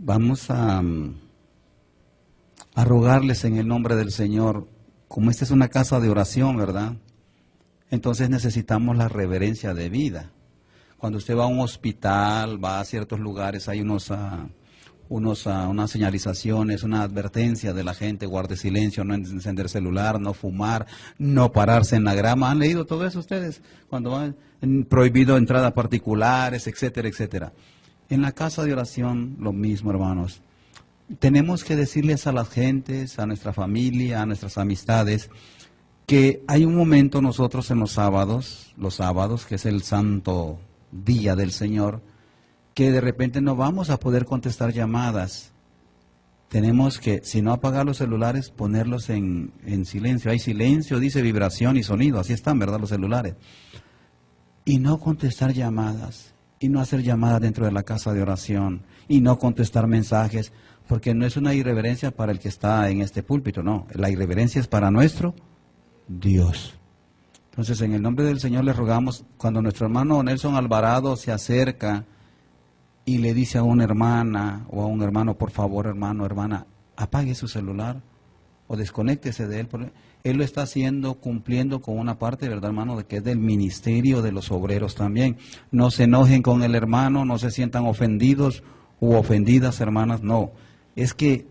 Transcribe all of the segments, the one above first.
Vamos a rogarles en el nombre del Señor, como esta es una casa de oración, ¿verdad? Entonces necesitamos la reverencia de vida. Cuando usted va a un hospital, va a ciertos lugares, hay unas señalizaciones, una advertencia de la gente: guarde silencio, no encender celular, no fumar, no pararse en la grama. ¿Han leído todo eso ustedes? Cuando van, prohibido entrada a particulares, etcétera, etcétera. En la casa de oración, lo mismo, hermanos. Tenemos que decirles a las gentes, a nuestra familia, a nuestras amistades, que hay un momento nosotros en los sábados, que es el santo día del Señor, que de repente no vamos a poder contestar llamadas. Tenemos que, si no apagar los celulares, ponerlos en silencio. Hay silencio, dice vibración y sonido, así están, ¿verdad?, los celulares. Y no contestar llamadas, y no hacer llamadas dentro de la casa de oración, y no contestar mensajes, porque no es una irreverencia para el que está en este púlpito, no. La irreverencia es para nuestro Dios. Entonces, en el nombre del Señor les rogamos, cuando nuestro hermano Nelson Alvarado se acerca y le dice a una hermana o a un hermano: por favor, hermano, hermana, apague su celular o desconéctese de él. Él lo está haciendo, cumpliendo con una parte, ¿verdad, hermano?, de que es del ministerio de los obreros también. No se enojen con el hermano, no se sientan ofendidos u ofendidas, hermanas, no. Es que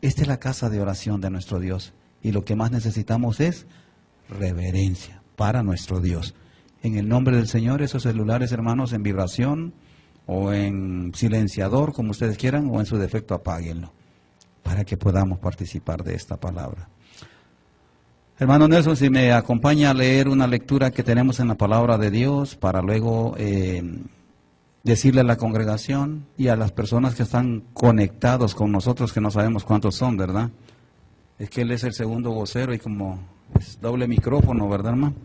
esta es la casa de oración de nuestro Dios, y lo que más necesitamos es reverencia para nuestro Dios. En el nombre del Señor, esos celulares, hermanos, en vibración o en silenciador, como ustedes quieran, o en su defecto apáguenlo, para que podamos participar de esta palabra. Hermano Nelson, si me acompaña a leer una lectura que tenemos en la palabra de Dios, para luego decirle a la congregación y a las personas que están conectados con nosotros, que no sabemos cuántos son, ¿verdad? Es que él es el segundo vocero y como es doble micrófono, ¿verdad, hermano?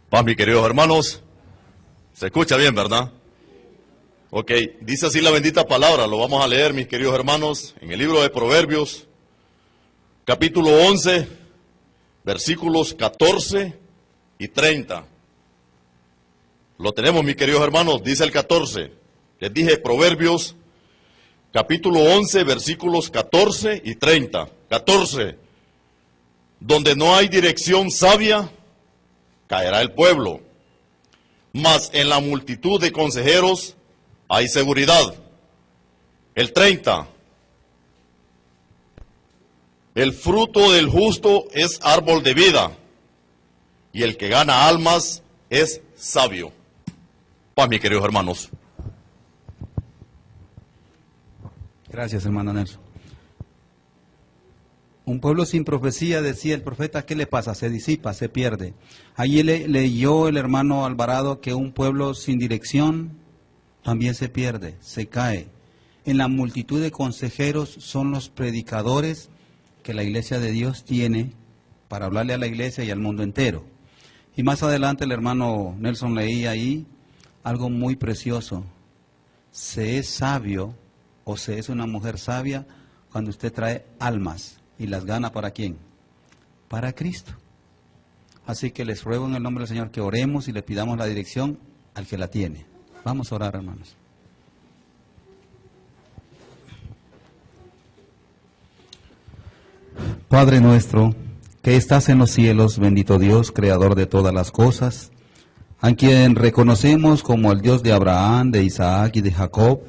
Paz, mis queridos hermanos. Se escucha bien, ¿verdad? Ok, dice así la bendita palabra, lo vamos a leer, mis queridos hermanos, en el libro de Proverbios, capítulo 11, versículos 14 y 30. Lo tenemos, mis queridos hermanos, dice el 14. Les dije Proverbios, capítulo 11, versículos 14 y 30. 14. Donde no hay dirección sabia, caerá el pueblo, mas en la multitud de consejeros hay seguridad. El 30. El fruto del justo es árbol de vida, y el que gana almas es sabio. Paz, mis queridos hermanos. Gracias, hermano Nelson. Un pueblo sin profecía, decía el profeta, ¿qué le pasa? Se disipa, se pierde. Allí leyó el hermano Alvarado que un pueblo sin dirección también se pierde, se cae. En la multitud de consejeros son los predicadores que la iglesia de Dios tiene para hablarle a la iglesia y al mundo entero. Y más adelante el hermano Nelson leía ahí algo muy precioso. Se es sabio o se es una mujer sabia cuando usted trae almas y las gana, ¿para quién? Para Cristo. Así que les ruego en el nombre del Señor que oremos y le pidamos la dirección al que la tiene. Vamos a orar, hermanos. Padre nuestro, que estás en los cielos, bendito Dios, creador de todas las cosas, a quien reconocemos como el Dios de Abraham, de Isaac y de Jacob,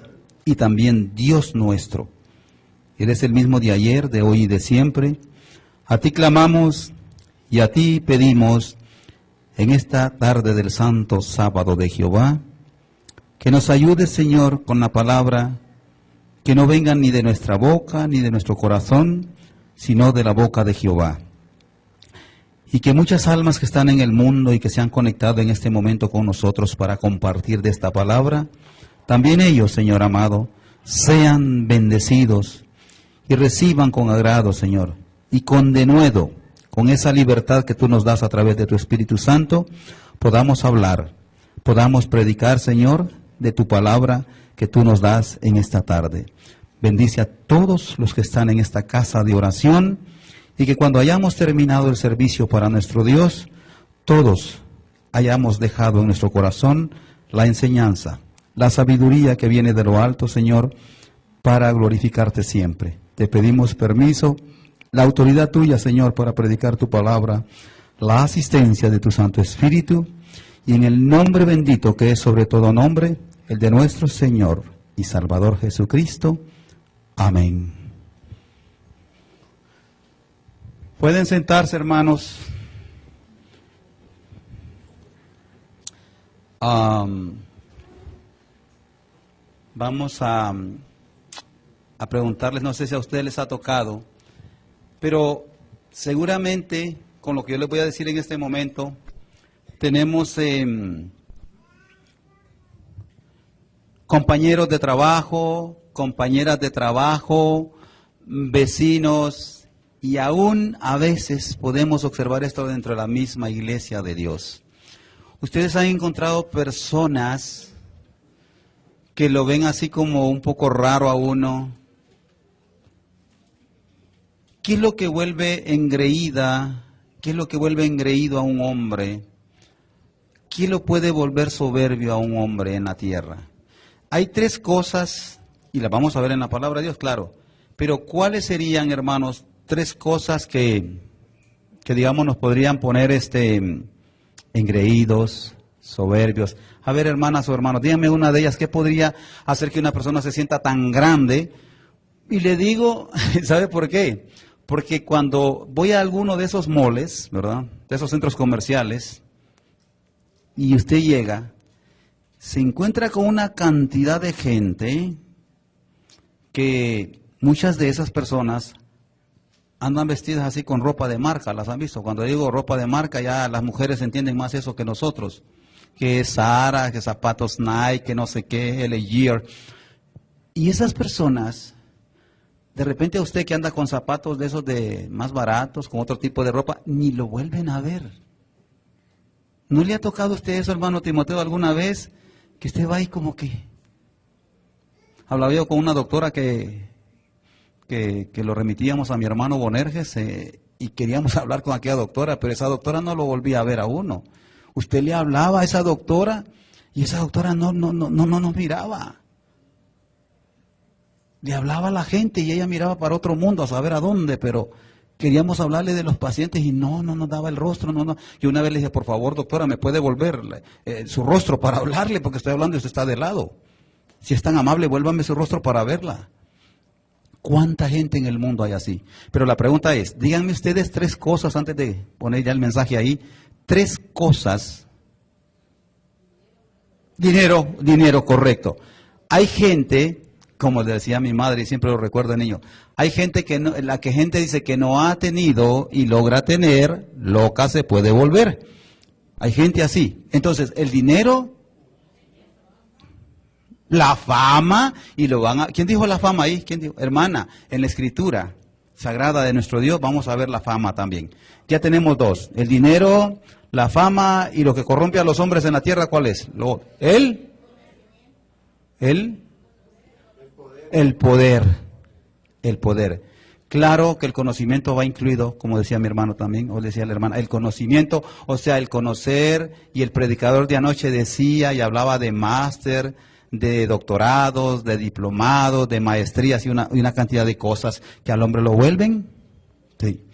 y también Dios nuestro. Eres el mismo de ayer, de hoy y de siempre. A ti clamamos y a ti pedimos en esta tarde del santo sábado de Jehová, que nos ayudes, Señor, con la palabra, que no venga ni de nuestra boca ni de nuestro corazón, sino de la boca de Jehová. Y que muchas almas que están en el mundo y que se han conectado en este momento con nosotros para compartir de esta palabra, también ellos, Señor amado, sean bendecidos y reciban con agrado, Señor, y con denuedo, con esa libertad que tú nos das a través de tu Espíritu Santo, podamos hablar, podamos predicar, Señor, de tu palabra que tú nos das en esta tarde. Bendice a todos los que están en esta casa de oración y que cuando hayamos terminado el servicio para nuestro Dios, todos hayamos dejado en nuestro corazón la enseñanza, la sabiduría que viene de lo alto, Señor, para glorificarte siempre. Te pedimos permiso, la autoridad tuya, Señor, para predicar tu palabra, la asistencia de tu Santo Espíritu, y en el nombre bendito que es sobre todo nombre, el de nuestro Señor y Salvador Jesucristo. Amén. Pueden sentarse, hermanos. Vamos a preguntarles, no sé si a ustedes les ha tocado, pero seguramente con lo que yo les voy a decir en este momento, tenemos compañeros de trabajo, compañeras de trabajo, vecinos, y aún a veces podemos observar esto dentro de la misma iglesia de Dios. Ustedes han encontrado personas que lo ven así como un poco raro a uno. ¿Qué es lo que vuelve engreída? ¿Qué es lo que vuelve engreído a un hombre? ¿Qué lo puede volver soberbio a un hombre en la tierra? Hay tres cosas, y las vamos a ver en la palabra de Dios, claro. Pero ¿cuáles serían, hermanos, tres cosas que digamos nos podrían poner engreídos, soberbios? A ver, hermanas o hermanos, díganme una de ellas. ¿Qué podría hacer que una persona se sienta tan grande? Y le digo, ¿sabe por qué? Porque cuando voy a alguno de esos moles, ¿verdad?, de esos centros comerciales, y usted llega, se encuentra con una cantidad de gente que muchas de esas personas andan vestidas así con ropa de marca, ¿las han visto? Cuando digo ropa de marca, ya las mujeres entienden más eso que nosotros, que es Zara, que zapatos Nike, que no sé qué, Gear. Y esas personas, de repente a usted que anda con zapatos de esos de más baratos, con otro tipo de ropa, ni lo vuelven a ver. ¿No le ha tocado a usted eso, hermano Timoteo, alguna vez? Que usted va ahí como que... Hablaba yo con una doctora que lo remitíamos a mi hermano Bonerges y queríamos hablar con aquella doctora, pero esa doctora no lo volvía a ver a uno. Usted le hablaba a esa doctora y esa doctora no nos miraba. Le hablaba a la gente y ella miraba para otro mundo a saber a dónde, pero queríamos hablarle de los pacientes y no nos daba el rostro, no. Y una vez le dije, por favor, doctora, ¿me puede volver su rostro para hablarle? Porque estoy hablando y usted está de lado. Si es tan amable, vuélvame su rostro para verla. ¿Cuánta gente en el mundo hay así? Pero la pregunta es, díganme ustedes tres cosas antes de poner ya el mensaje ahí. Tres cosas. Dinero, correcto. Hay gente, como le decía mi madre y siempre lo recuerdo de niño, hay gente que no, la que gente dice que no ha tenido y logra tener, loca se puede volver. Hay gente así. Entonces, el dinero, la fama, y lo van a... ¿Quién dijo la fama ahí? ¿Quién dijo? Hermana, en la escritura sagrada de nuestro Dios vamos a ver la fama también. Ya tenemos dos, el dinero, la fama y lo que corrompe a los hombres en la tierra, ¿cuál es? El poder. Claro que el conocimiento va incluido, como decía mi hermano también, o decía la hermana, el conocimiento, o sea, el conocer, y el predicador de anoche decía y hablaba de máster, de doctorados, de diplomados, de maestrías y una cantidad de cosas que al hombre lo vuelven. Sí.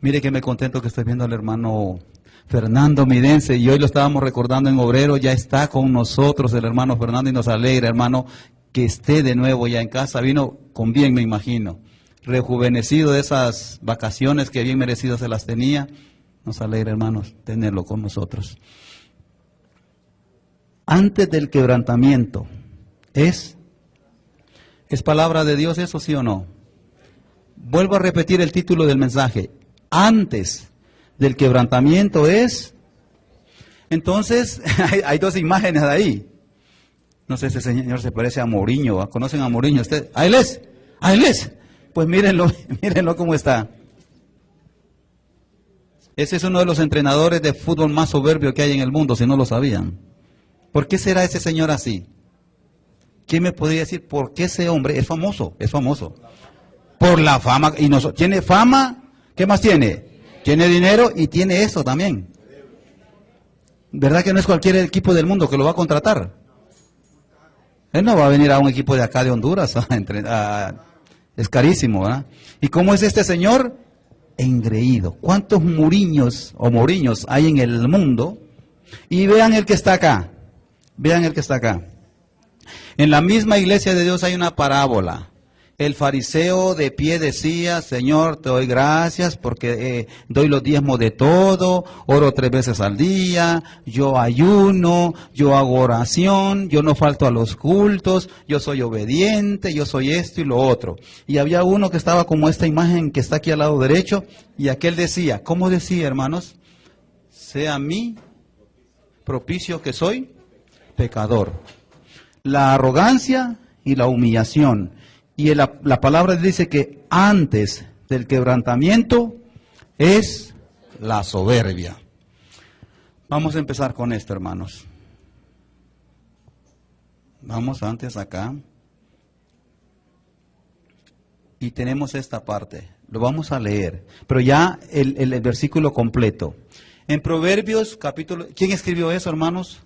Mire que me contento que estoy viendo al hermano Fernando Midense, y hoy lo estábamos recordando en Obrero, ya está con nosotros el hermano Fernando y nos alegra, hermano, que esté de nuevo ya en casa. Vino con bien, me imagino, rejuvenecido de esas vacaciones que bien merecidas se las tenía. Nos alegra, hermanos, tenerlo con nosotros. Antes del quebrantamiento, ¿es palabra de Dios eso, sí o no? Vuelvo a repetir el título del mensaje. Antes del quebrantamiento es... Entonces, hay dos imágenes ahí. No sé, ese señor se parece a Mourinho, ¿va? ¿Conocen a Mourinho ustedes? ¡Ahí les! Pues mírenlo cómo está. Ese es uno de los entrenadores de fútbol más soberbio que hay en el mundo, si no lo sabían. ¿Por qué será ese señor así? ¿Quién me podría decir por qué ese hombre es famoso? Es famoso. Por la fama. Y no, tiene fama, ¿qué más tiene? Tiene dinero y tiene eso también. ¿Verdad que no es cualquier equipo del mundo que lo va a contratar? Él no va a venir a un equipo de acá de Honduras. Es carísimo, ¿verdad? ¿Y cómo es este señor? Engreído. ¿Cuántos Mourinhos o Mourinhos hay en el mundo? Y vean el que está acá. Vean el que está acá. En la misma iglesia de Dios hay una parábola. El fariseo de pie decía, Señor, te doy gracias porque doy los diezmos de todo, oro 3 veces al día, yo ayuno, yo hago oración, yo no falto a los cultos, yo soy obediente, yo soy esto y lo otro. Y había uno que estaba como esta imagen que está aquí al lado derecho, y aquel decía, ¿cómo decía, hermanos? Sea a mí propicio que soy pecador. La arrogancia y la humillación. Y la palabra dice que antes del quebrantamiento es la soberbia. Vamos a empezar con esto, hermanos. Vamos antes acá. Y tenemos esta parte. Lo vamos a leer. Pero ya el versículo completo. En Proverbios capítulo... ¿Quién escribió eso, hermanos?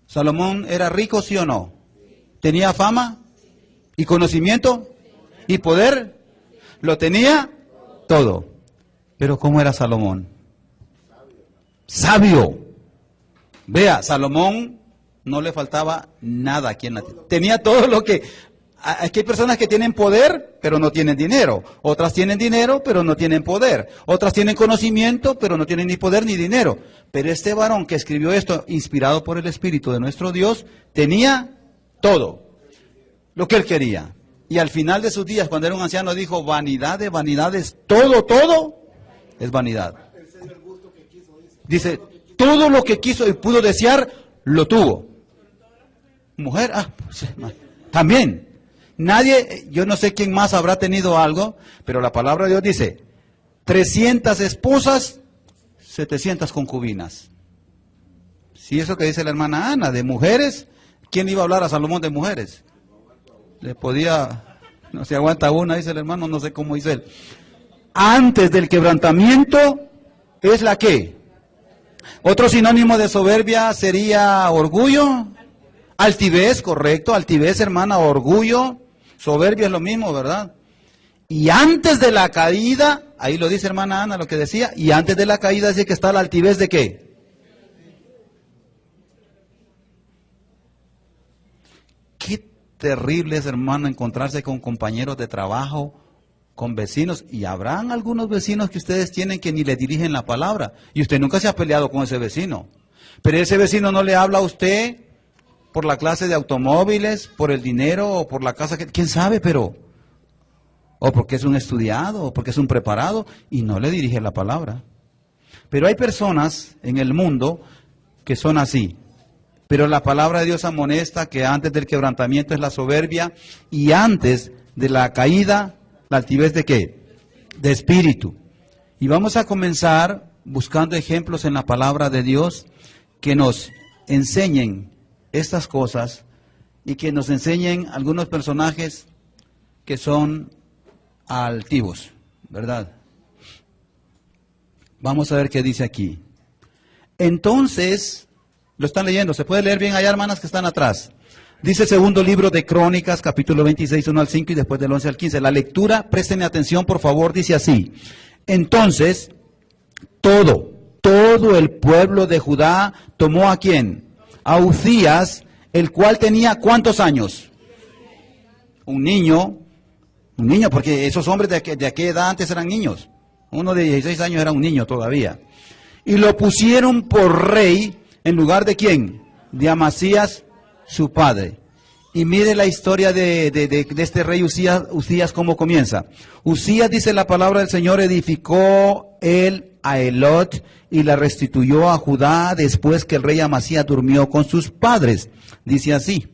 ¿Salomón era rico, sí o no? ¿Tenía fama? ¿Y conocimiento? ¿Y poder? Lo tenía todo. Pero ¿cómo era Salomón? Sabio. Vea, Salomón no le faltaba nada aquí en la tierra. Tenía todo lo que... Aquí hay personas que tienen poder, pero no tienen dinero. Otras tienen dinero, pero no tienen poder. Otras tienen conocimiento, pero no tienen ni poder ni dinero. Pero este varón que escribió esto, inspirado por el Espíritu de nuestro Dios, tenía todo lo que él quería. Y al final de sus días, cuando era un anciano, dijo, vanidad de vanidades, todo es vanidad. Dice, todo lo que quiso y pudo desear, lo tuvo. Mujer, también. Nadie, yo no sé quién más habrá tenido algo, pero la palabra de Dios dice, 300 esposas, 700 concubinas. Si eso que dice la hermana Ana, de mujeres, ¿quién iba a hablar a Salomón de mujeres? Le podía, no se aguanta una, dice el hermano, no sé cómo dice él. Antes del quebrantamiento es la que. Otro sinónimo de soberbia sería orgullo, altivez, correcto, altivez, hermana, orgullo, soberbia es lo mismo, ¿verdad? Y antes de la caída, ahí lo dice hermana Ana, lo que decía, y antes de la caída dice que está la altivez de ¿qué? Qué terrible es, hermano, encontrarse con compañeros de trabajo, con vecinos, y habrán algunos vecinos que ustedes tienen que ni le dirigen la palabra, y usted nunca se ha peleado con ese vecino, pero ese vecino no le habla a usted por la clase de automóviles, por el dinero, o por la casa, quién sabe, pero, o porque es un estudiado, o porque es un preparado, y no le dirige la palabra. Pero hay personas en el mundo que son así. Pero la palabra de Dios amonesta que antes del quebrantamiento es la soberbia y antes de la caída, la altivez de ¿qué? De espíritu. Y vamos a comenzar buscando ejemplos en la palabra de Dios que nos enseñen estas cosas y que nos enseñen algunos personajes que son altivos, ¿verdad? Vamos a ver qué dice aquí. Entonces... Lo están leyendo, se puede leer bien allá, hermanas que están atrás. Dice segundo libro de Crónicas, capítulo 26, 1 al 5 y después del 11 al 15. La lectura, préstenme atención por favor, dice así. Entonces, todo el pueblo de Judá tomó ¿a quién? A Uzías, el cual tenía ¿cuántos años? Un niño, porque esos hombres de aquella edad antes eran niños. Uno de 16 años era un niño todavía. Y lo pusieron por rey. ¿En lugar de quién? De Amasías, su padre. Y mire la historia de este rey Uzías, cómo comienza. Uzías, dice la palabra del Señor, edificó él a Elot y la restituyó a Judá después que el rey Amasías durmió con sus padres. Dice así.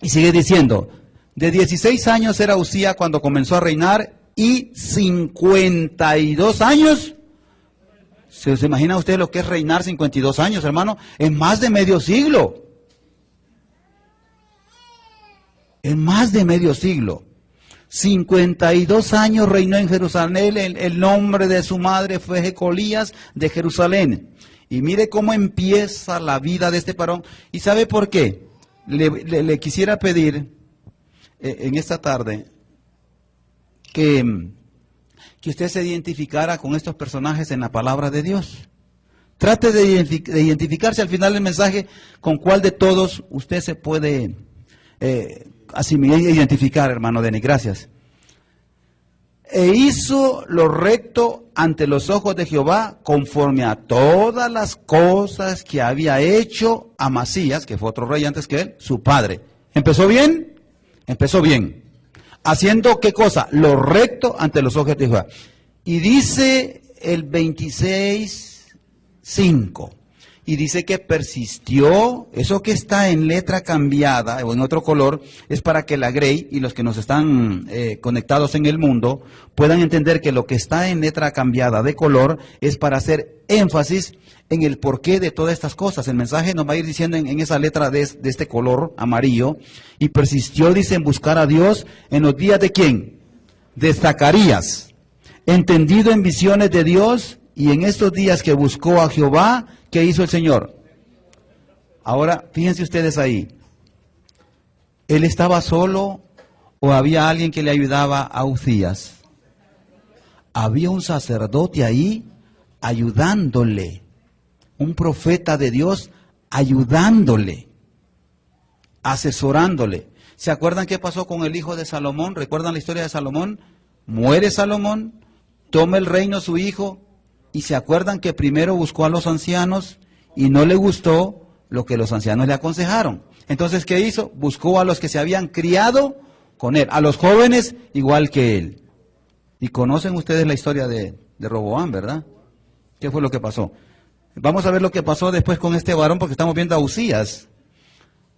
Y sigue diciendo, de 16 años era Uzías cuando comenzó a reinar y 52 años. ¿Se imagina usted lo que es reinar 52 años, hermano? Es más de medio siglo. Es más de medio siglo. 52 años reinó en Jerusalén. El nombre de su madre fue Jecolías de Jerusalén. Y mire cómo empieza la vida de este varón. ¿Y sabe por qué? Le quisiera pedir en esta tarde que usted se identificara con estos personajes en la palabra de Dios. Trate de identificarse al final del mensaje con cuál de todos usted se puede asimilar e identificar, hermano Denis. Gracias. E hizo lo recto ante los ojos de Jehová, conforme a todas las cosas que había hecho Amasías, que fue otro rey antes que él, su padre. ¿Empezó bien? Empezó bien. ¿Haciendo qué cosa? Lo recto ante los ojos de Jehová. Y dice el 26:5. Y dice que persistió. Eso que está en letra cambiada o en otro color es para que la Grey y los que nos están conectados en el mundo puedan entender que lo que está en letra cambiada de color es para hacer énfasis en el porqué de todas estas cosas. El mensaje nos va a ir diciendo en esa letra de este color amarillo. Y persistió, dice, en buscar a Dios en los días de ¿quién? De Zacarías, entendido en visiones de Dios. Y en estos días que buscó a Jehová, ¿qué hizo el Señor? Ahora, fíjense ustedes ahí. ¿Él estaba solo o había alguien que le ayudaba a Uzías? Había un sacerdote ahí ayudándole. Un profeta de Dios ayudándole. Asesorándole. ¿Se acuerdan qué pasó con el hijo de Salomón? ¿Recuerdan la historia de Salomón? Muere Salomón, toma el reino su hijo. Y se acuerdan que primero buscó a los ancianos y no le gustó lo que los ancianos le aconsejaron. Entonces, ¿qué hizo? Buscó a los que se habían criado con él, a los jóvenes igual que él. Y conocen ustedes la historia de Roboam, ¿verdad? ¿Qué fue lo que pasó? Vamos a ver lo que pasó después con este varón porque estamos viendo a Uzías.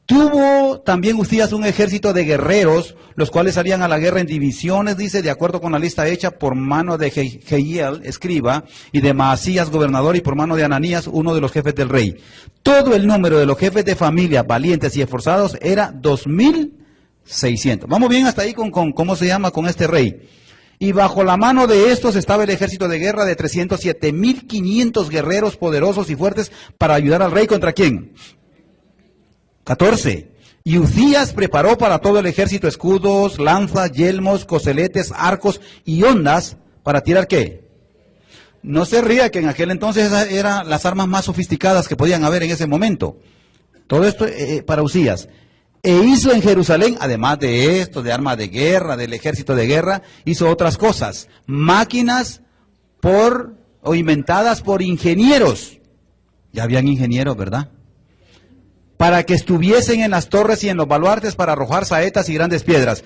Tuvo también Uzías un ejército de guerreros, los cuales salían a la guerra en divisiones, dice, de acuerdo con la lista hecha por mano de Jehiel, escriba, y de Maasías, gobernador, y por mano de Ananías, uno de los jefes del rey. Todo el número de los jefes de familia, valientes y esforzados, era 2,600. Vamos bien hasta ahí con ¿cómo se llama? Con este rey. Y bajo la mano de estos estaba el ejército de guerra de 307,500 guerreros poderosos y fuertes para ayudar al rey. ¿Contra quién? 14. Y Uzías preparó para todo el ejército escudos, lanzas, yelmos, coseletes, arcos y ondas para tirar ¿qué? No se ría que en aquel entonces esas eran las armas más sofisticadas que podían haber en ese momento. Todo esto para Uzías. E hizo en Jerusalén, además de esto, de armas de guerra, del ejército de guerra, hizo otras cosas. Máquinas inventadas por ingenieros. Ya habían ingenieros, ¿verdad? Para que estuviesen en las torres y en los baluartes para arrojar saetas y grandes piedras.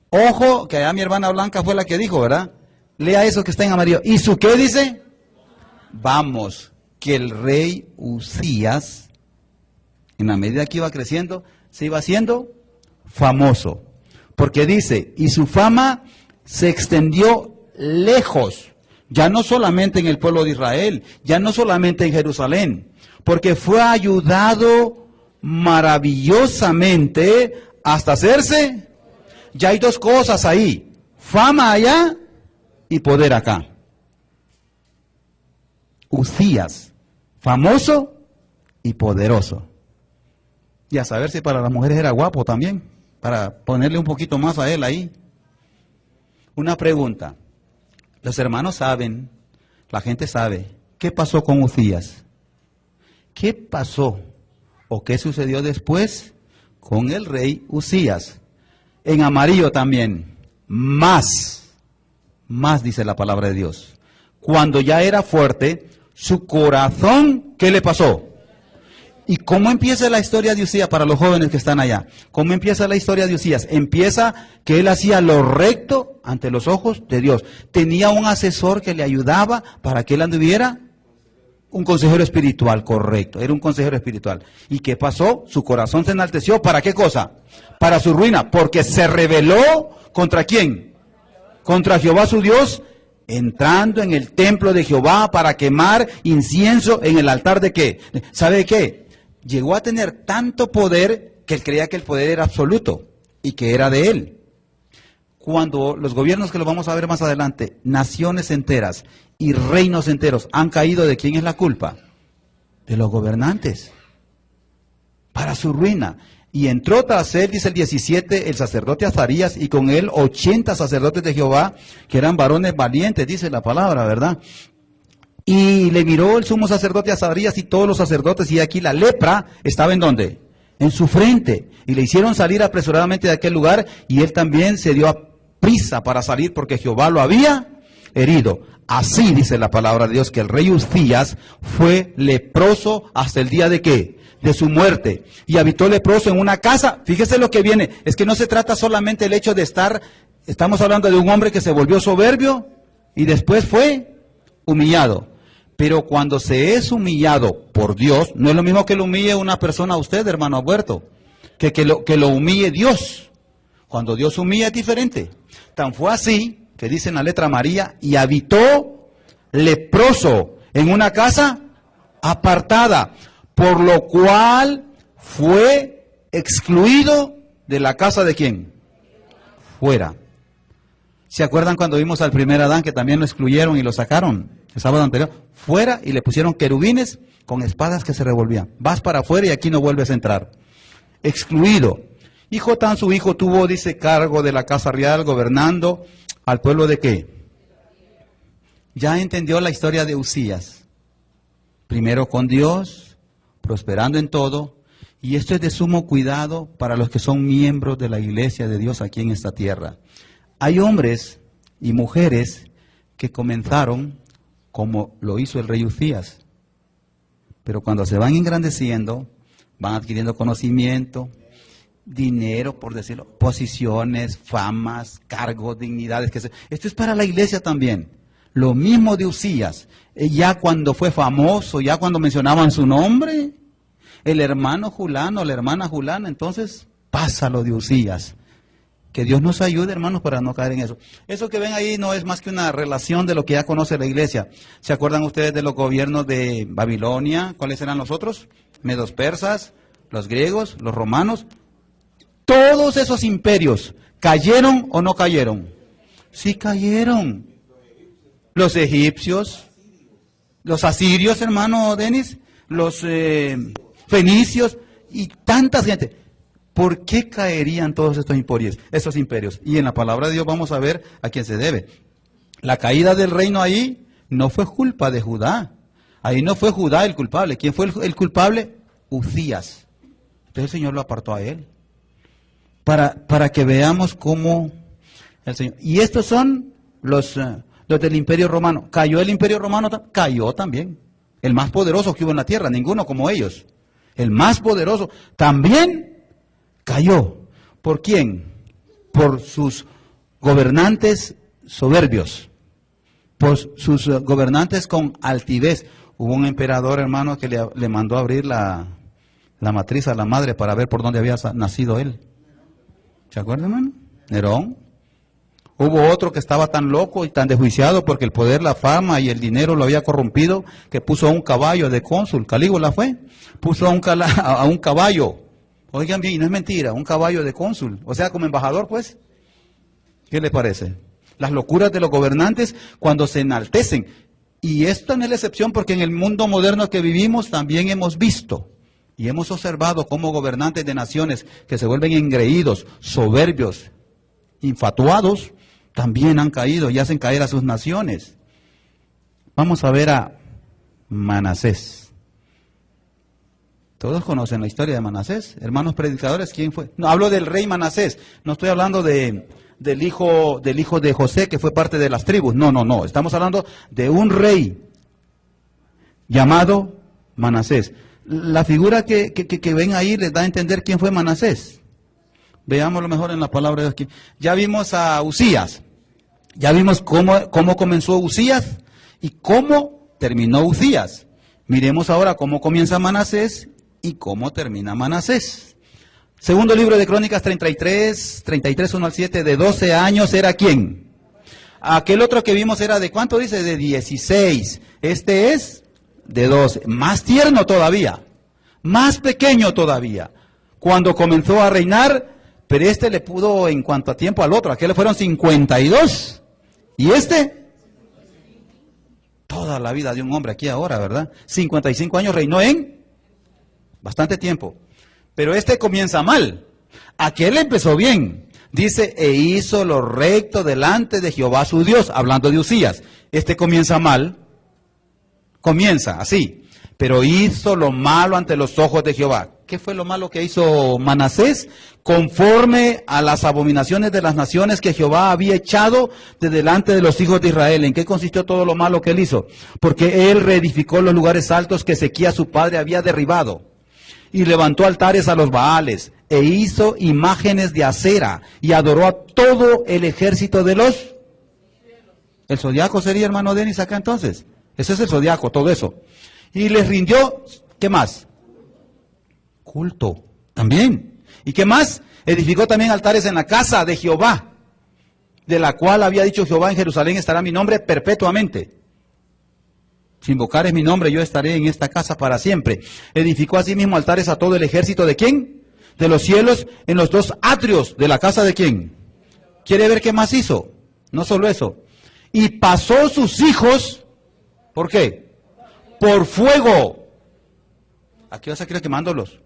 Ojo, que allá mi hermana Blanca fue la que dijo, ¿verdad? Lea eso que está en amarillo. ¿Y su qué dice? Vamos, que el rey Uzías, en la medida que iba creciendo, se iba haciendo famoso. Porque dice, y su fama se extendió lejos, ya no solamente en el pueblo de Israel, ya no solamente en Jerusalén, porque fue ayudado maravillosamente hasta hacerse. Ya hay dos cosas ahí, fama allá y poder acá. Uzías, famoso y poderoso. Y a saber si para las mujeres era guapo también, para ponerle un poquito más a él ahí. Una pregunta, los hermanos saben, la gente sabe, ¿qué pasó con Uzías? ¿Qué pasó? ¿O qué sucedió después con el rey Uzías? En amarillo también, más dice la palabra de Dios. Cuando ya era fuerte, su corazón, ¿qué le pasó? ¿Y cómo empieza la historia de Uzías para los jóvenes que están allá? ¿Cómo empieza la historia de Uzías? Empieza que él hacía lo recto ante los ojos de Dios. Tenía un asesor que le ayudaba para que él anduviera. Un consejero espiritual, correcto, era un consejero espiritual. ¿Y qué pasó? Su corazón se enalteció, ¿para qué cosa? Para su ruina, porque se rebeló ¿contra quién? Contra Jehová su Dios, entrando en el templo de Jehová para quemar incienso en el altar de ¿qué? ¿Sabe qué? Llegó a tener tanto poder que él creía que el poder era absoluto y que era de él. Cuando los gobiernos, que lo vamos a ver más adelante, naciones enteras y reinos enteros han caído, ¿de quién es la culpa? de los gobernantes, para su ruina. Y entró tras él, dice el 17, el sacerdote Azarías, y con él 80 sacerdotes de Jehová, que eran varones valientes, dice la palabra, ¿verdad? Y le miró el sumo sacerdote Azarías y todos los sacerdotes, y aquí la lepra estaba ¿en dónde? En su frente. Y le hicieron salir apresuradamente de aquel lugar, y él también se dio a prisa para salir, porque Jehová lo había herido. Así dice la palabra de Dios, que el rey Uzías fue leproso hasta el día de ¿qué? De su muerte, y habitó leproso en una casa. Fíjese lo que viene, es que no se trata solamente el hecho de estar, estamos hablando de un hombre que se volvió soberbio y después fue humillado. Pero cuando se es humillado por Dios, no es lo mismo que lo humille una persona a usted, hermano Huerto, que lo humille Dios. Cuando Dios humilla es diferente. Tan fue así, que dice en la letra María, y habitó leproso en una casa apartada, por lo cual fue excluido de la casa de ¿quién? Fuera. ¿Se acuerdan cuando vimos al primer Adán que también lo excluyeron y lo sacaron el sábado anterior? Fuera, y le pusieron querubines con espadas que se revolvían. Vas para afuera y aquí no vuelves a entrar. Excluido. Y Jotán, su hijo, tuvo, dice, cargo de la casa real, gobernando al pueblo de ¿qué? Ya entendió la historia de Uzías. Primero con Dios, prosperando en todo, y esto es de sumo cuidado para los que son miembros de la iglesia de Dios aquí en esta tierra. Hay hombres y mujeres que comenzaron como lo hizo el rey Uzías, pero cuando se van engrandeciendo, van adquiriendo conocimiento, dinero, por decirlo, posiciones, famas, cargos, dignidades. Esto es para la iglesia también. Lo mismo de Uzías, ya cuando fue famoso, ya cuando mencionaban su nombre, el hermano Julano, la hermana Julana, entonces pasa lo de Uzías. Que Dios nos ayude, hermanos, para no caer en eso. Eso que ven ahí no es más que una relación de lo que ya conoce la iglesia. ¿Se acuerdan ustedes de los gobiernos de Babilonia? ¿Cuáles eran los otros? Medos persas, los griegos, los romanos. Todos esos imperios, ¿cayeron o no cayeron? Sí cayeron. Los egipcios, los asirios, hermano Denis, los fenicios y tanta gente. ¿Por qué caerían todos estos imperios? Y en la palabra de Dios vamos a ver a quién se debe. La caída del reino ahí no fue culpa de Judá. Ahí no fue Judá el culpable. ¿Quién fue el culpable? Uzías. Entonces el Señor lo apartó a él. Para que veamos cómo el Señor... Y estos son los del Imperio Romano. ¿Cayó el Imperio Romano? Cayó también. El más poderoso que hubo en la tierra, ninguno como ellos. El más poderoso también cayó. ¿Por quién? Por sus gobernantes soberbios, por sus gobernantes con altivez. Hubo un emperador, hermano, que le mandó abrir la matriz a la madre para ver por dónde había nacido él. ¿Se acuerdan, hermano? Nerón. Hubo otro que estaba tan loco y tan desjuiciado porque el poder, la fama y el dinero lo había corrompido, que puso a un caballo de cónsul. Calígula fue. Puso a un caballo. Oigan bien, y no es mentira, un caballo de cónsul. O sea, como embajador, pues. ¿Qué le parece? Las locuras de los gobernantes cuando se enaltecen. Y esto no es la excepción, porque en el mundo moderno que vivimos también hemos visto y hemos observado cómo gobernantes de naciones que se vuelven engreídos, soberbios, infatuados, también han caído y hacen caer a sus naciones. Vamos a ver a Manasés. Todos conocen la historia de Manasés. Hermanos predicadores, ¿quién fue? No, hablo del rey Manasés. No estoy hablando del hijo de José, que fue parte de las tribus. No. Estamos hablando de un rey llamado Manasés. La figura que ven ahí les da a entender quién fue Manasés. Veámoslo mejor en la palabra de Dios. Ya vimos a Uzías. Ya vimos cómo comenzó Uzías y cómo terminó Uzías. Miremos ahora cómo comienza Manasés y cómo termina Manasés. Segundo libro de Crónicas 33, 1 al 7, de 12 años era ¿quién? Aquel otro que vimos era de ¿cuánto dice? De 16. Este es de 12. Más tierno todavía. Más pequeño todavía. Cuando comenzó a reinar, pero este le pudo en cuanto a tiempo al otro. Aquel le fueron 52. Y este, toda la vida de un hombre aquí ahora, ¿verdad? 55 años reinó en bastante tiempo. Pero este comienza mal. Aquel empezó bien. Dice, e hizo lo recto delante de Jehová su Dios, hablando de Uzías. Este comienza mal. Comienza así. Pero hizo lo malo ante los ojos de Jehová. ¿Qué fue lo malo que hizo Manasés? Conforme a las abominaciones de las naciones que Jehová había echado de delante de los hijos de Israel. ¿En qué consistió todo lo malo que él hizo? Porque él reedificó los lugares altos que Ezequías su padre había derribado. Y levantó altares a los Baales. E hizo imágenes de acera. Y adoró a todo el ejército de los... ¿El zodiaco sería, hermano Denis, acá entonces? Ese es el zodiaco, todo eso. Y les rindió, ¿qué más? Culto, también. ¿Y qué más? Edificó también altares en la casa de Jehová, de la cual había dicho Jehová, en Jerusalén estará mi nombre perpetuamente. Si invocares mi nombre, yo estaré en esta casa para siempre. Edificó asimismo altares a todo el ejército de ¿quién? De los cielos, en los dos atrios de la casa de ¿quién? ¿Quiere ver qué más hizo? No solo eso. Y pasó sus hijos, ¿por qué? Por fuego. Aquí vas a quedar quemándolos.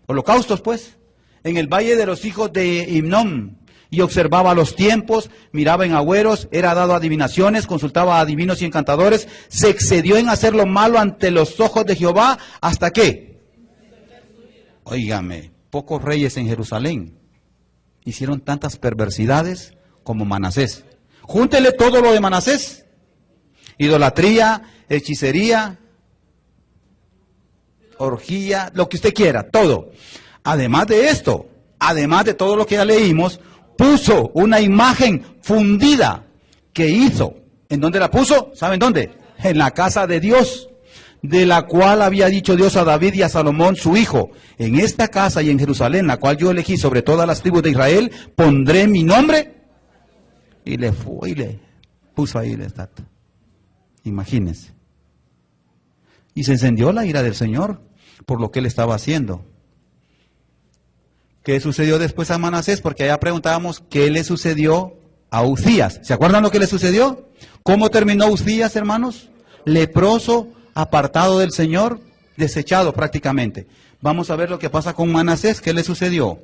Holocaustos, pues. En el valle de los hijos de Himnón. Y observaba los tiempos, miraba en agüeros, era dado a adivinaciones, consultaba a adivinos y encantadores. Se excedió en hacer lo malo ante los ojos de Jehová. ¿Hasta qué? Óigame, pocos reyes en Jerusalén hicieron tantas perversidades como Manasés. Júntele todo lo de Manasés. Idolatría, hechicería, orgía, lo que usted quiera, todo. Además de esto, además de todo lo que ya leímos, puso una imagen fundida que hizo. ¿En dónde la puso? ¿Saben dónde? En la casa de Dios, de la cual había dicho Dios a David y a Salomón su hijo. En esta casa y en Jerusalén, la cual yo elegí sobre todas las tribus de Israel, pondré mi nombre. Y le fue y le puso ahí la estatua. Imagínense. Y se encendió la ira del Señor por lo que él estaba haciendo. ¿Qué sucedió después a Manasés? Porque allá preguntábamos qué le sucedió a Uzías. ¿Se acuerdan lo que le sucedió? ¿Cómo terminó Uzías, hermanos? Leproso, apartado del Señor, desechado prácticamente. Vamos a ver lo que pasa con Manasés. ¿Qué le sucedió?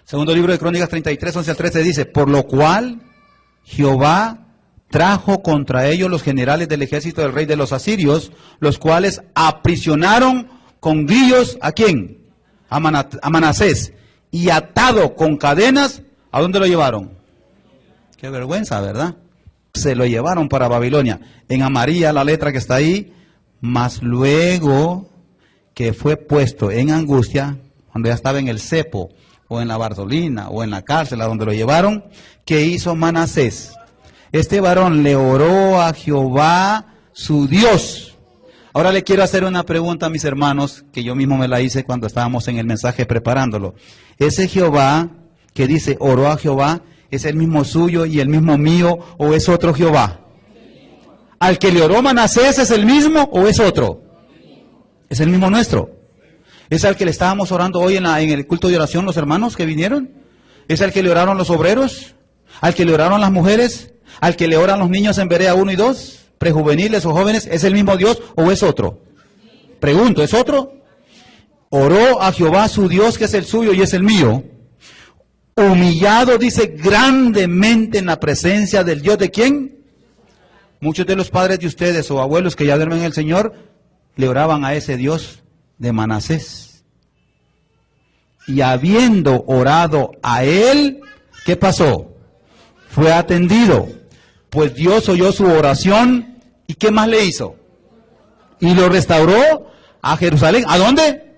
Segundo libro de Crónicas 33, 11 al 13 dice, por lo cual Jehová trajo contra ellos los generales del ejército del rey de los asirios, los cuales aprisionaron con grillos, ¿a quién? A Manasés, y atado con cadenas, ¿a dónde lo llevaron? Qué vergüenza, ¿verdad? Se lo llevaron para Babilonia. En amarilla la letra que está ahí, mas luego que fue puesto en angustia, cuando ya estaba en el cepo, o en la Bartolina, o en la cárcel a donde lo llevaron, ¿qué hizo Manasés? Este varón le oró a Jehová su Dios. Ahora le quiero hacer una pregunta a mis hermanos, que yo mismo me la hice cuando estábamos en el mensaje preparándolo. ¿Ese Jehová que dice oró a Jehová, es el mismo suyo y el mismo mío, o es otro Jehová? ¿Al que le oró Manasés es el mismo o es otro? Es el mismo nuestro. ¿Es al que le estábamos orando hoy en el culto de oración los hermanos que vinieron? ¿Es al que le oraron los obreros? ¿Al que le oraron las mujeres? ¿Al que le oran los niños en Berea 1 y 2? ¿Prejuveniles o jóvenes? ¿Es el mismo Dios o es otro? Pregunto, ¿es otro? Oró a Jehová su Dios, que es el suyo y es el mío. Humillado, dice, grandemente en la presencia del Dios de ¿quién? Muchos de los padres de ustedes o abuelos que ya duermen en el Señor, le oraban a ese Dios de Manasés. Y habiendo orado a él, ¿qué pasó? Fue atendido, pues Dios oyó su oración. ¿Y qué más le hizo? Y lo restauró a Jerusalén. ¿A dónde?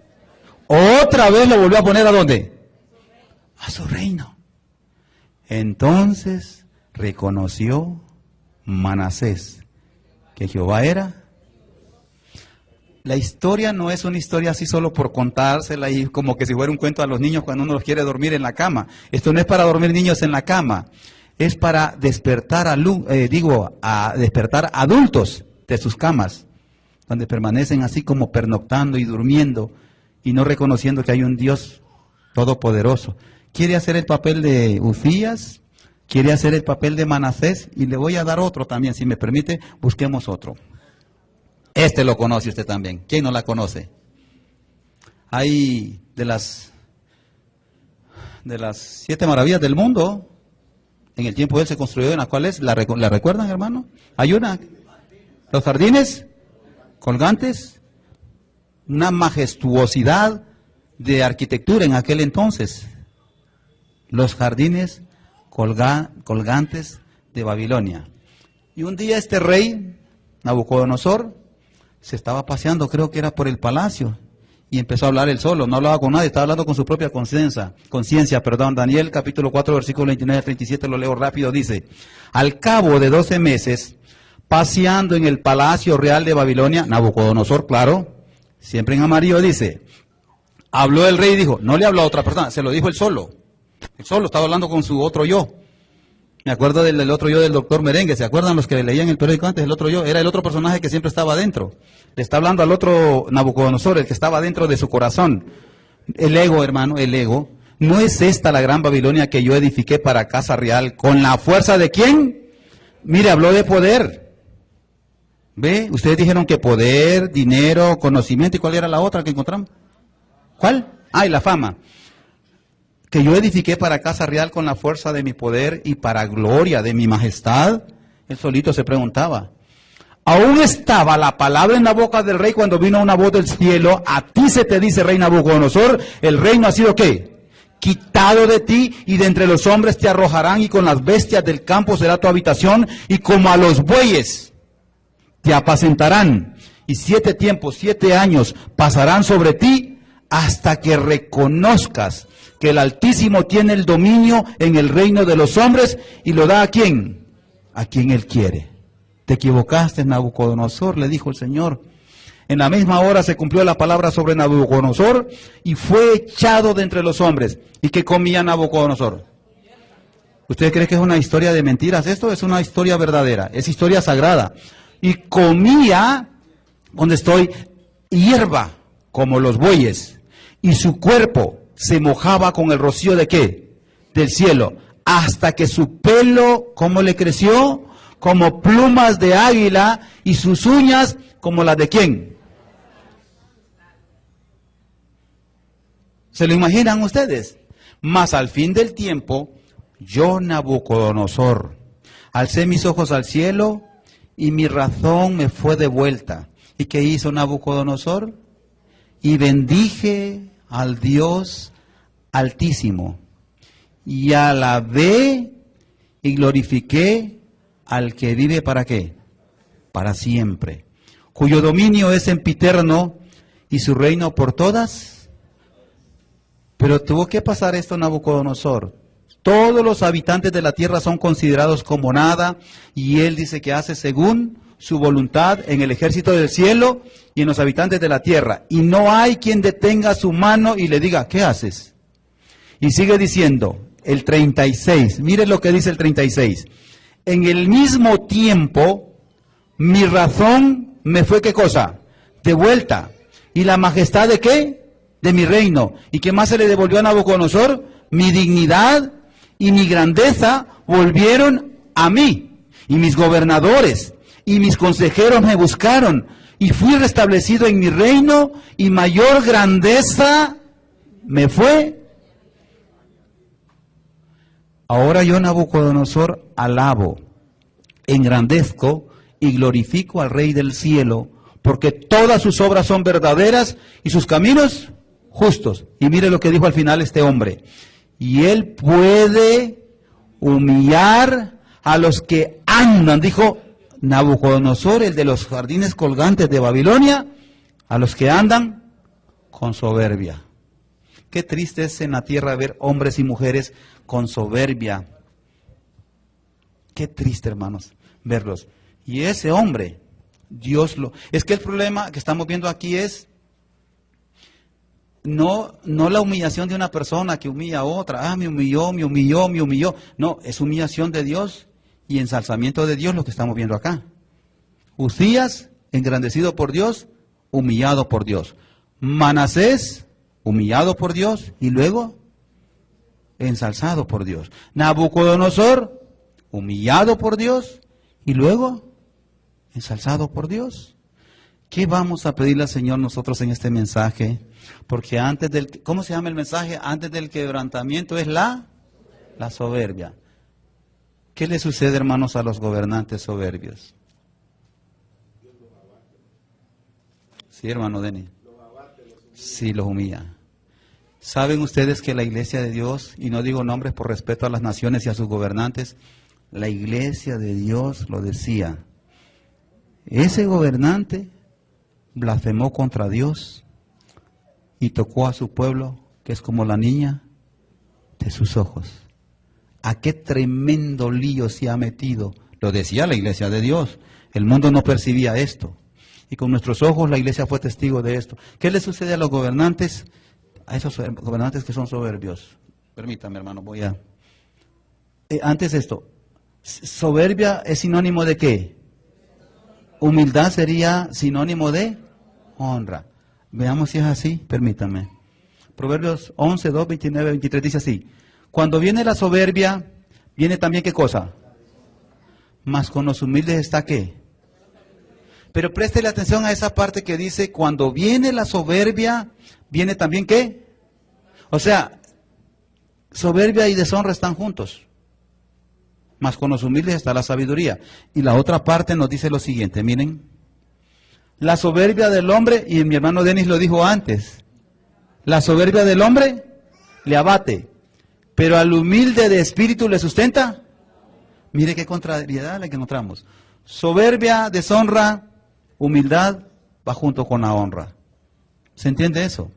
Otra vez lo volvió a poner ¿a dónde? A su reino. Entonces reconoció Manasés que Jehová era. La historia no es una historia así solo por contársela y como que si fuera un cuento a los niños cuando uno los quiere dormir en la cama. Esto no es para dormir niños en la cama. Es para despertar a despertar adultos de sus camas, donde permanecen así como pernoctando y durmiendo y no reconociendo que hay un Dios todopoderoso. ¿Quiere hacer el papel de Uzías? ¿Quiere hacer el papel de Manasés? Y le voy a dar otro también, si me permite, busquemos otro. Este lo conoce usted también. ¿Quién no la conoce? Hay de las 7 maravillas del mundo, en el tiempo de él se construyó, en las cuales, ¿la recuerdan, hermano? Hay una, los jardines colgantes, una majestuosidad de arquitectura en aquel entonces. Los jardines colgantes de Babilonia. Y un día este rey, Nabucodonosor, se estaba paseando, creo que era por el palacio, y empezó a hablar él solo, no hablaba con nadie, estaba hablando con su propia conciencia. Daniel capítulo 4, versículo 29 al 37, lo leo rápido, dice: al cabo de 12 meses, paseando en el palacio real de Babilonia, Nabucodonosor, claro, siempre en amarillo, dice, habló el rey y dijo, no le habló a otra persona, se lo dijo él solo estaba hablando con su otro yo. Me acuerdo del otro yo del doctor Merengue, ¿se acuerdan los que leían el periódico antes? El otro yo, era el otro personaje que siempre estaba adentro. Le está hablando al otro Nabucodonosor, el que estaba dentro de su corazón. El ego, hermano, el ego. ¿No es esta la gran Babilonia que yo edifiqué para casa real? ¿Con la fuerza de quién? Mire, habló de poder. ¿Ve? Ustedes dijeron que poder, dinero, conocimiento, ¿y cuál era la otra que encontramos? ¿Cuál? Ah, y la fama. Que yo edifiqué para casa real con la fuerza de mi poder y para gloria de mi majestad. Él solito se preguntaba. Aún estaba la palabra en la boca del rey cuando vino una voz del cielo. A ti se te dice, rey Nabucodonosor, el reino ha sido ¿qué? Quitado de ti, y de entre los hombres te arrojarán, y con las bestias del campo será tu habitación, y como a los bueyes te apacentarán. Y 7 tiempos, 7 años pasarán sobre ti, hasta que reconozcas que el Altísimo tiene el dominio en el reino de los hombres y lo da ¿a quién? A quien Él quiere. Te equivocaste, Nabucodonosor, le dijo el Señor. En la misma hora se cumplió la palabra sobre Nabucodonosor y fue echado de entre los hombres. ¿Y qué comía Nabucodonosor? ¿Usted cree que es una historia de mentiras? Esto es una historia verdadera, es historia sagrada. Y comía, donde estoy, hierba, como los bueyes, y su cuerpo se mojaba con el rocío de ¿qué? Del cielo, hasta que su pelo, ¿cómo le creció? Como plumas de águila, y sus uñas como las de ¿quién? ¿Se lo imaginan ustedes? Mas al fin del tiempo, yo, Nabucodonosor, alcé mis ojos al cielo y mi razón me fue devuelta. ¿Y qué hizo Nabucodonosor? Y bendije al Dios Altísimo, y alabé y glorifiqué al que vive ¿para qué? Para siempre, cuyo dominio es sempiterno y su reino por todas. Pero tuvo que pasar esto, Nabucodonosor. Todos los habitantes de la tierra son considerados como nada, y él dice que hace según su voluntad en el ejército del cielo y en los habitantes de la tierra. Y no hay quien detenga su mano y le diga, ¿qué haces? Y sigue diciendo, el 36, mire lo que dice el 36. En el mismo tiempo, mi razón me fue, ¿qué cosa? De vuelta. ¿Y la majestad de qué? De mi reino. ¿Y qué más se le devolvió a Nabucodonosor? Mi dignidad y mi grandeza volvieron a mí. Y mis gobernadores y mis consejeros me buscaron. Y fui restablecido en mi reino, y mayor grandeza me fue. Ahora yo, Nabucodonosor, alabo, engrandezco y glorifico al Rey del cielo, porque todas sus obras son verdaderas y sus caminos justos. Y mire lo que dijo al final este hombre. Y él puede humillar a los que andan, dijo Nabucodonosor, el de los jardines colgantes de Babilonia, a los que andan con soberbia. Qué triste es en la tierra ver hombres y mujeres con soberbia. Qué triste, hermanos, verlos. Y ese hombre, Dios lo... Es que el problema que estamos viendo aquí es no la humillación de una persona que humilla a otra. Ah, me humilló. No, es humillación de Dios y ensalzamiento de Dios lo que estamos viendo acá. Uzías, engrandecido por Dios, humillado por Dios. Manasés, humillado por Dios y luego ensalzado por Dios. Nabucodonosor, humillado por Dios y luego ensalzado por Dios. ¿Qué vamos a pedirle al Señor nosotros en este mensaje? Porque antes del, ¿cómo se llama el mensaje? Antes del quebrantamiento es la soberbia. ¿Qué le sucede, hermanos, a los gobernantes soberbios? Sí, hermano Denis. Sí, los humilla. ¿Saben ustedes que la iglesia de Dios, y no digo nombres por respeto a las naciones y a sus gobernantes, la iglesia de Dios lo decía, ese gobernante blasfemó contra Dios y tocó a su pueblo, que es como la niña de sus ojos? ¿A qué tremendo lío se ha metido? Lo decía la iglesia de Dios. El mundo no percibía esto. Y con nuestros ojos la iglesia fue testigo de esto. ¿Qué le sucede a los gobernantes? A esos gobernantes que son soberbios. Permítame, hermano, voy a... antes esto, soberbia es sinónimo de ¿qué? Humildad sería sinónimo de honra. Veamos si es así, permítame. Proverbios 11, 2, 29, 23 dice así. Cuando viene la soberbia, viene también ¿qué cosa? Mas con los humildes está ¿qué? Pero préstele atención a esa parte que dice, cuando viene la soberbia, viene también ¿qué? O sea, soberbia y deshonra están juntos. Mas con los humildes está la sabiduría. Y la otra parte nos dice lo siguiente, miren. La soberbia del hombre, y mi hermano Denis lo dijo antes, la soberbia del hombre le abate, pero al humilde de espíritu le sustenta. Mire qué contrariedad la que encontramos. Soberbia, deshonra, humildad va junto con la honra. ¿Se entiende eso?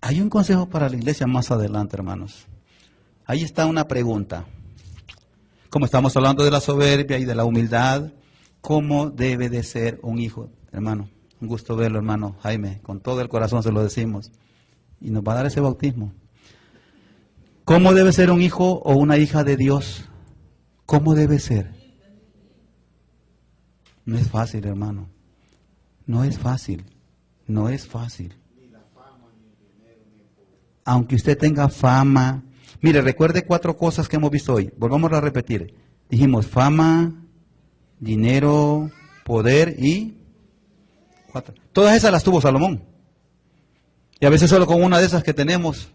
Hay un consejo para la iglesia más adelante, hermanos. Ahí está una pregunta. Como estamos hablando de la soberbia y de la humildad, ¿cómo debe de ser un hijo? Hermano, un gusto verlo, hermano Jaime, con todo el corazón se lo decimos. Y nos va a dar ese bautismo. ¿Cómo debe ser un hijo o una hija de Dios? ¿Cómo debe ser? No es fácil, hermano. No es fácil. No es fácil. Aunque usted tenga fama. Mire, recuerde 4 cosas que hemos visto hoy. Volvamos a repetir. Dijimos fama, dinero, poder y 4. Todas esas las tuvo Salomón. Y a veces solo con una de esas que tenemos,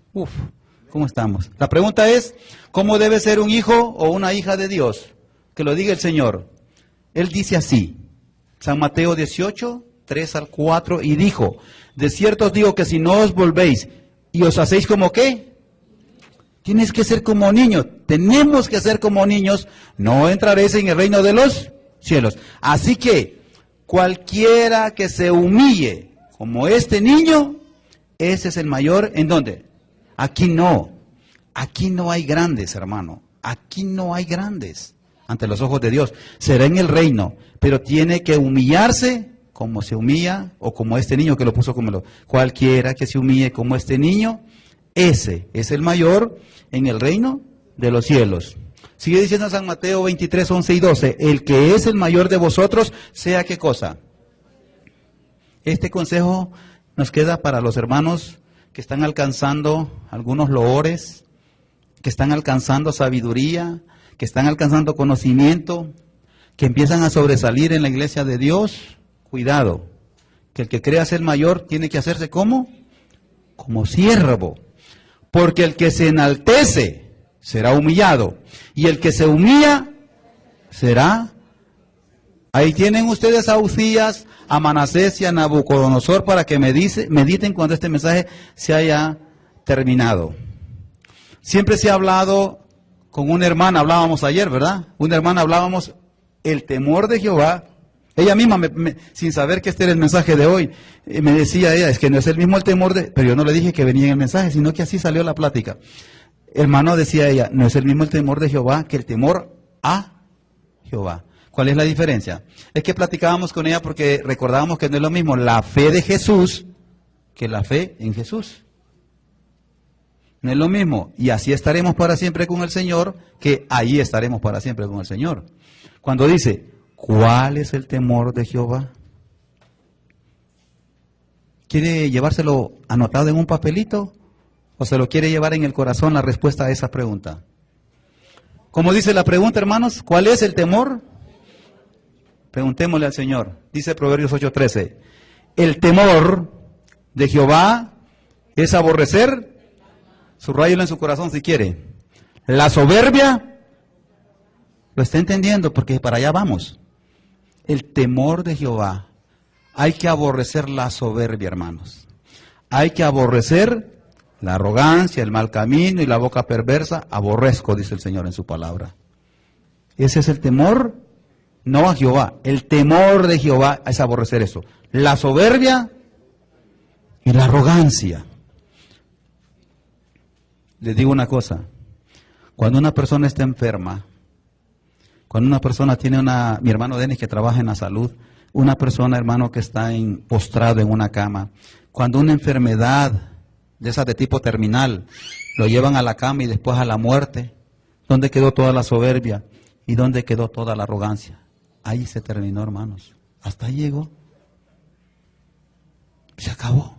¿cómo estamos? La pregunta es, ¿cómo debe ser un hijo o una hija de Dios? Que lo diga el Señor. Él dice así, San Mateo 18, 3 al 4, y dijo, de cierto os digo que si no os volvéis y os hacéis como ¿qué? Tienes que ser como niños, tenemos que ser como niños, no entraréis en el reino de los cielos. Así que cualquiera que se humille como este niño, ese es el mayor. ¿En dónde? Aquí no hay grandes, hermano, aquí no hay grandes ante los ojos de Dios. Será en el reino, pero tiene que humillarse como se humilla, o como este niño que lo puso como lo. Cualquiera que se humille como este niño, ese es el mayor en el reino de los cielos. Sigue diciendo San Mateo 23, 11 y 12, el que es el mayor de vosotros, sea qué cosa. Este consejo nos queda para los hermanos que están alcanzando algunos loores, que están alcanzando sabiduría, que están alcanzando conocimiento, que empiezan a sobresalir en la iglesia de Dios. Cuidado, que el que crea ser mayor tiene que hacerse como siervo, porque el que se enaltece será humillado, y el que se humilla será. Ahí tienen ustedes a Uzías, a Manasés y a Nabucodonosor para que mediten cuando este mensaje se haya terminado. Siempre se ha hablado, con una hermana hablábamos ayer, ¿verdad? Una hermana hablábamos, el temor de Jehová. Ella misma, sin saber que este era el mensaje de hoy, me decía ella, es que no es el mismo el temor de... Pero yo no le dije que venía en el mensaje, sino que así salió la plática. Hermano, decía ella, no es el mismo el temor de Jehová que el temor a Jehová. ¿Cuál es la diferencia? Es que platicábamos con ella porque recordábamos que no es lo mismo la fe de Jesús que la fe en Jesús. No es lo mismo. Y así estaremos para siempre con el Señor, que ahí estaremos para siempre con el Señor. Cuando dice, ¿cuál es el temor de Jehová? ¿Quiere llevárselo anotado en un papelito? ¿O se lo quiere llevar en el corazón la respuesta a esa pregunta? Como dice la pregunta, hermanos, ¿cuál es el temor? Preguntémosle al Señor. Dice Proverbios 8:13. El temor de Jehová es aborrecer, subrayelo en su corazón si quiere. La soberbia, lo está entendiendo porque para allá vamos. El temor de Jehová. Hay que aborrecer la soberbia, hermanos. Hay que aborrecer la arrogancia, el mal camino y la boca perversa. Aborrezco, dice el Señor en su palabra. Ese es el temor, no a Jehová. El temor de Jehová es aborrecer eso. La soberbia y la arrogancia. Les digo una cosa. Cuando una persona está enferma, cuando una persona tiene mi hermano Denis que trabaja en la salud, una persona, hermano, que está postrado en una cama, cuando una enfermedad de esas de tipo terminal, lo llevan a la cama y después a la muerte, ¿dónde quedó toda la soberbia? ¿Y dónde quedó toda la arrogancia? Ahí se terminó, hermanos. Hasta ahí llegó. Se acabó.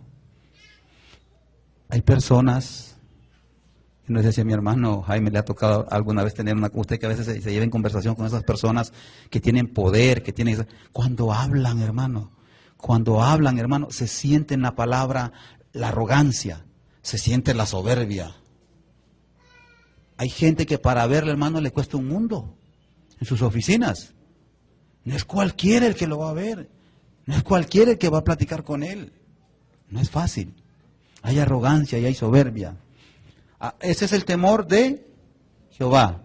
Hay personas, no sé si a mi hermano Jaime le ha tocado alguna vez tener usted que a veces se lleva en conversación con esas personas que tienen poder, que tienen... Cuando hablan, hermano, se siente en la palabra la arrogancia, se siente la soberbia. Hay gente que para verle, hermano, le cuesta un mundo en sus oficinas. No es cualquiera el que lo va a ver, no es cualquiera el que va a platicar con él. No es fácil. Hay arrogancia y hay soberbia. Ese es el temor de Jehová.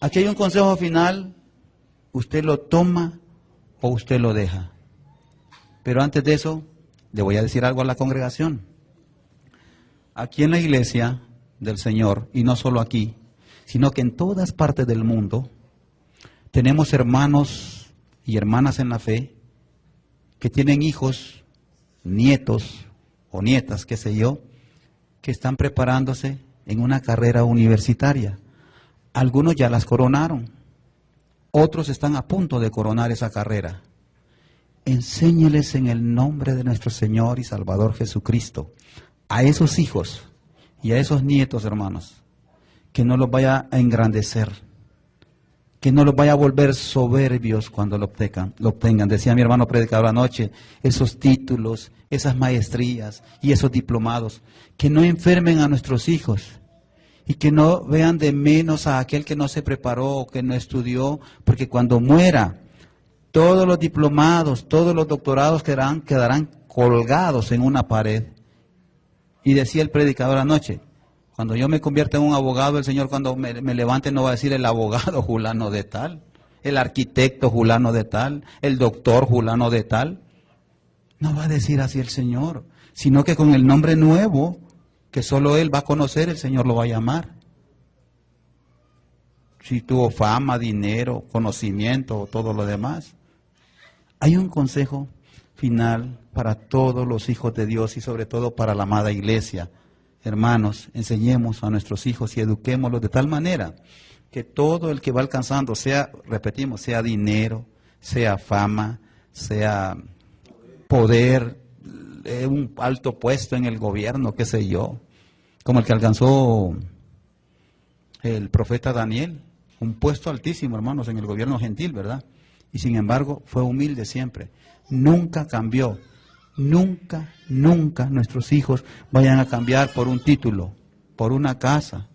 Aquí hay un consejo final. Usted lo toma o usted lo deja. Pero antes de eso, le voy a decir algo a la congregación. Aquí en la iglesia del Señor, y no solo aquí, sino que en todas partes del mundo, tenemos hermanos y hermanas en la fe que tienen hijos, nietos o nietas, qué sé yo, que están preparándose en una carrera universitaria. Algunos ya las coronaron, otros están a punto de coronar esa carrera. Enséñeles en el nombre de nuestro Señor y Salvador Jesucristo a esos hijos y a esos nietos, hermanos, que no los vaya a engrandecer, que no los vaya a volver soberbios cuando lo obtengan. Decía mi hermano predicador anoche, esos títulos, esas maestrías y esos diplomados, que no enfermen a nuestros hijos y que no vean de menos a aquel que no se preparó o que no estudió, porque cuando muera, todos los diplomados, todos los doctorados quedarán colgados en una pared. Y decía el predicador anoche, cuando yo me convierta en un abogado, el Señor cuando me levante no va a decir el abogado fulano de tal, el arquitecto fulano de tal, el doctor fulano de tal. No va a decir así el Señor, sino que con el nombre nuevo, que solo Él va a conocer, el Señor lo va a llamar. Si tuvo fama, dinero, conocimiento o todo lo demás. Hay un consejo final para todos los hijos de Dios y sobre todo para la amada iglesia. Hermanos, enseñemos a nuestros hijos y eduquémoslos de tal manera que todo el que va alcanzando, sea dinero, sea fama, sea poder, un alto puesto en el gobierno, qué sé yo, como el que alcanzó el profeta Daniel, un puesto altísimo, hermanos, en el gobierno gentil, ¿verdad? Y sin embargo, fue humilde siempre. Nunca cambió. Nunca nuestros hijos vayan a cambiar por un título, por una casa,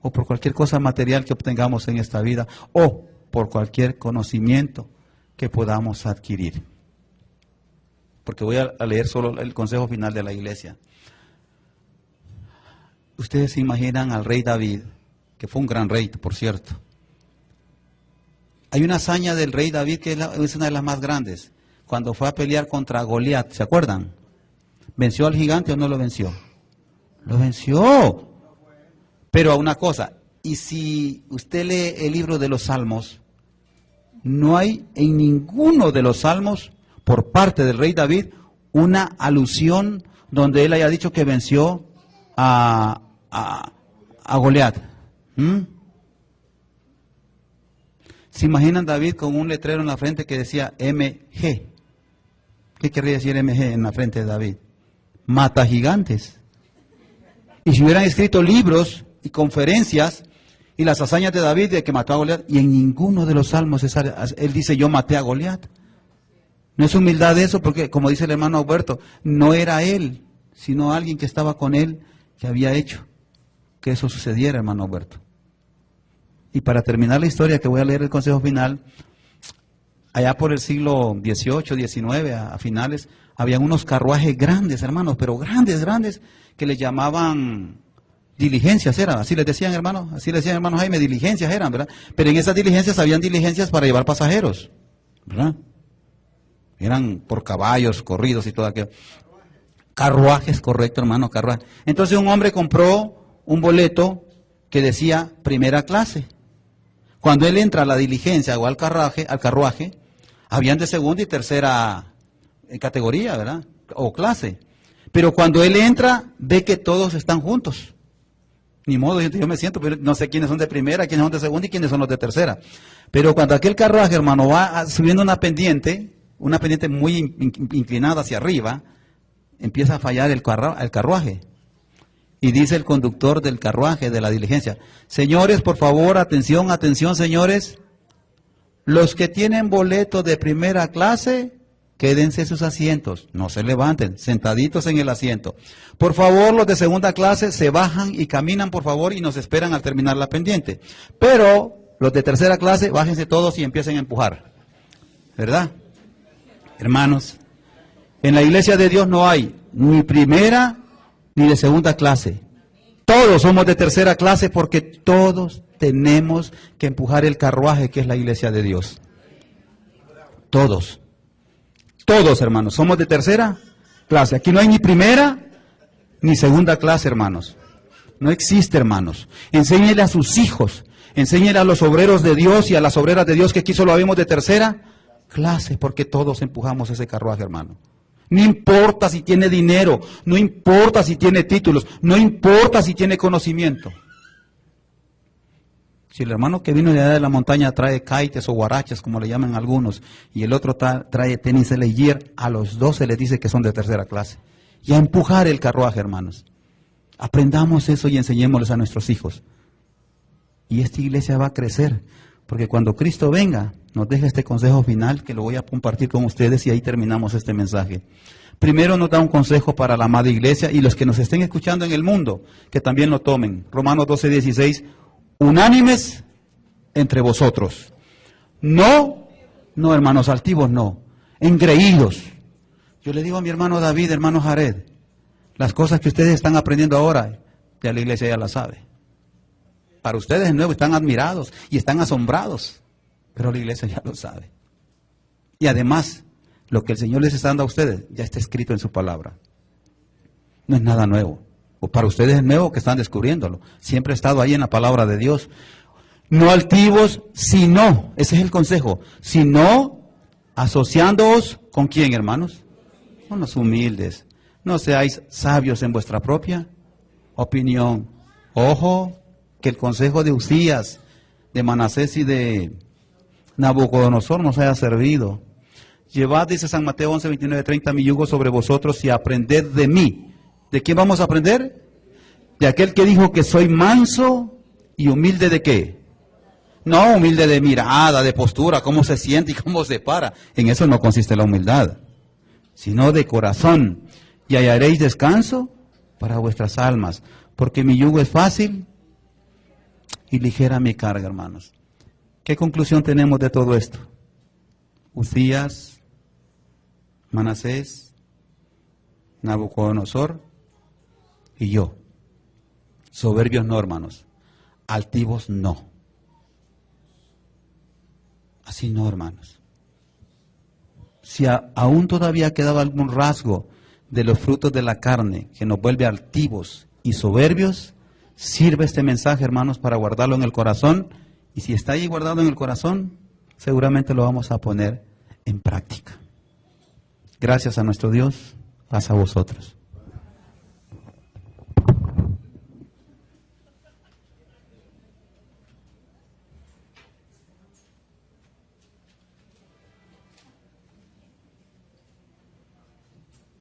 o por cualquier cosa material que obtengamos en esta vida, o por cualquier conocimiento que podamos adquirir. Porque voy a leer solo el consejo final de la iglesia. Ustedes se imaginan al rey David, que fue un gran rey, por cierto. Hay una hazaña del rey David que es una de las más grandes. Cuando fue a pelear contra Goliat, ¿se acuerdan? ¿Venció al gigante o no lo venció? Lo venció. Pero a una cosa, y si usted lee el libro de los Salmos, no hay en ninguno de los Salmos, por parte del rey David, una alusión donde él haya dicho que venció a Goliat. ¿Se imaginan David con un letrero en la frente que decía MG? ¿Qué querría decir MG en la frente de David? Mata gigantes. Y si hubieran escrito libros y conferencias Y las hazañas de David, de que mató a Goliat, y en ninguno de los salmos él dice, yo maté a Goliat. No es humildad eso, porque como dice el hermano Alberto, no era él, sino alguien que estaba con él, que había hecho que eso sucediera, hermano Alberto. Y para terminar la historia, que voy a leer el consejo final, allá por el siglo XVIII, XIX, a finales, habían unos carruajes grandes, hermanos, pero grandes, grandes, que les llamaban diligencias, eran, así les decían, hermanos, Jaime, diligencias eran, ¿verdad? Pero en esas diligencias habían diligencias para llevar pasajeros, ¿verdad? Eran por caballos, corridos y todo aquello. Carruajes, correcto, hermano, carruajes. Entonces un hombre compró un boleto que decía primera clase. Cuando él entra a la diligencia o al carruaje, habían de segunda y tercera categoría, ¿verdad? O clase. Pero cuando él entra, ve que todos están juntos. Ni modo, yo me siento, pero no sé quiénes son de primera, quiénes son de segunda y quiénes son los de tercera. Pero cuando aquel carruaje, hermano, va subiendo una pendiente muy inclinada hacia arriba, empieza a fallar el carruaje. Y dice el conductor del carruaje, de la diligencia, señores, por favor, atención, atención, señores, los que tienen boleto de primera clase, quédense sus asientos, no se levanten, sentaditos en el asiento. Por favor, los de segunda clase se bajan y caminan, por favor, y nos esperan al terminar la pendiente. Pero los de tercera clase, bájense todos y empiecen a empujar. ¿Verdad? Hermanos, en la iglesia de Dios no hay ni primera ni de segunda clase. Todos somos de tercera clase porque todos tenemos que empujar el carruaje que es la iglesia de Dios. Todos. Todos, hermanos, somos de tercera clase. Aquí no hay ni primera ni segunda clase, hermanos. No existe, hermanos. Enséñele a sus hijos, enséñele a los obreros de Dios y a las obreras de Dios que aquí solo habemos de tercera clase, porque todos empujamos ese carruaje, hermano. No importa si tiene dinero, no importa si tiene títulos, no importa si tiene conocimiento. Si el hermano que vino de allá de la montaña trae kites o guaraches, como le llaman algunos, y el otro trae tenis Legier, a los dos se les dice que son de tercera clase. Y a empujar el carruaje, hermanos. Aprendamos eso y enseñémosles a nuestros hijos. Y esta iglesia va a crecer, porque cuando Cristo venga, nos deja este consejo final que lo voy a compartir con ustedes y ahí terminamos este mensaje. Primero nos da un consejo para la amada iglesia y los que nos estén escuchando en el mundo, que también lo tomen. Romanos 12:16, unánimes entre vosotros. No, hermanos altivos, no. Engreídos. Yo le digo a mi hermano David, hermano Jared, las cosas que ustedes están aprendiendo ahora, ya la iglesia ya las sabe. Para ustedes de nuevo están admirados y están asombrados, pero la iglesia ya lo sabe. Y además, lo que el Señor les está dando a ustedes ya está escrito en su palabra. No es nada nuevo. O para ustedes es nuevo que están descubriéndolo. Siempre ha estado ahí en la palabra de Dios. No altivos, sino, ese es el consejo, sino asociándoos con quién, hermanos, con los humildes. No seáis sabios en vuestra propia opinión. Ojo, que el consejo de Usías, de Manasés y de Nabucodonosor nos haya servido. Llevad, dice San Mateo 11:29-30, mi yugo sobre vosotros y aprended de mí. ¿De quién vamos a aprender? De aquel que dijo que soy manso y humilde ¿de qué? No humilde de mirada, de postura, cómo se siente y cómo se para. En eso no consiste la humildad, sino de corazón. Y hallaréis descanso para vuestras almas, porque mi yugo es fácil y ligera mi carga, hermanos. ¿Qué conclusión tenemos de todo esto? Usías, Manasés, Nabucodonosor y yo. Soberbios no, hermanos. Altivos no. Así no, hermanos. Si aún todavía quedaba algún rasgo de los frutos de la carne que nos vuelve altivos y soberbios, sirve este mensaje, hermanos, para guardarlo en el corazón. Y si está ahí guardado en el corazón, seguramente lo vamos a poner en práctica. Gracias a nuestro Dios, paz a vosotros.